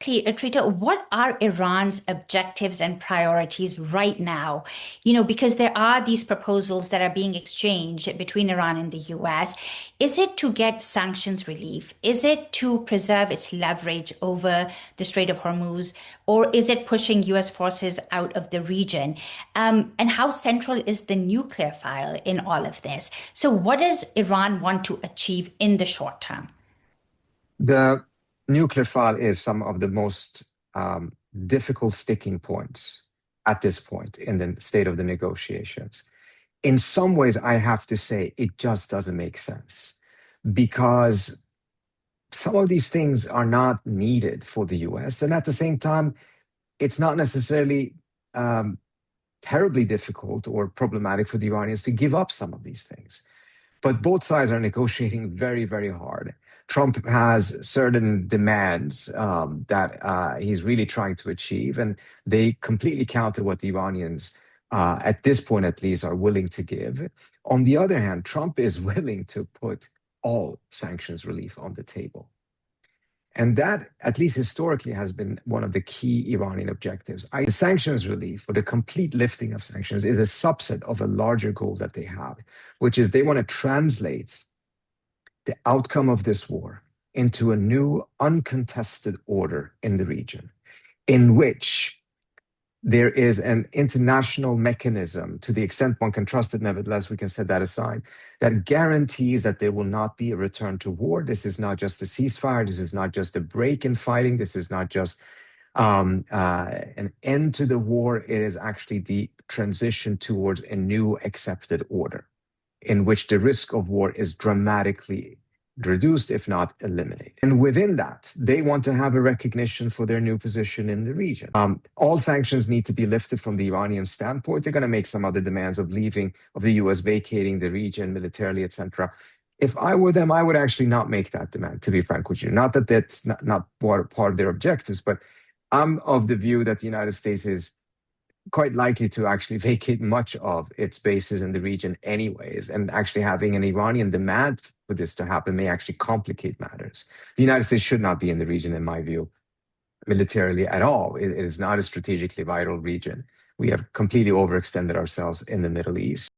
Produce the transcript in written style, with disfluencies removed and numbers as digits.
Trita, what are Iran's objectives and priorities right now? You know, because there are these proposals that are being exchanged between Iran and the US. Is it to get sanctions relief? Is it to preserve its leverage over the Strait of Hormuz? Or is it pushing US forces out of the region? And how central is the nuclear file in all of this? So, what does Iran want to achieve in the short term? The nuclear file is some of the most difficult sticking points at this point in the state of the negotiations. In some ways, I have to say it just doesn't make sense because some of these things are not needed for the US. And at the same time, it's not necessarily um, terribly difficult or problematic for the Iranians to give up some of these things. But both sides are negotiating very, very hard. Trump has certain demands that he's really trying to achieve, and they completely counter what the Iranians, at this point at least, are willing to give. On the other hand, Trump is willing to put all sanctions relief on the table. And that, at least historically, has been one of the key Iranian objectives. The sanctions relief, or the complete lifting of sanctions, is a subset of a larger goal that they have, which is they want to translate the outcome of this war into a new uncontested order in the region, in which there is an international mechanism, to the extent one can trust it, nevertheless, we can set that aside, that guarantees that there will not be a return to war. This is not just a ceasefire. This is not just a break in fighting. This is not just an end to the war. It is actually the transition towards a new accepted order in which the risk of war is dramatically reduced, if not eliminated. And within that, they want to have a recognition for their new position in the region. All sanctions need to be lifted from the Iranian standpoint. They're going to make some other demands of leaving, of the US vacating the region militarily, etc. If I were them, I would actually not make that demand, to be frank with you. Not that that's not part of their objectives, but I'm of the view that the United States is quite likely to actually vacate much of its bases in the region anyways, and actually having an Iranian demand for this to happen may actually complicate matters. The United States should not be in the region, in my view, militarily at all. It is not a strategically vital region. We have completely overextended ourselves in the Middle East.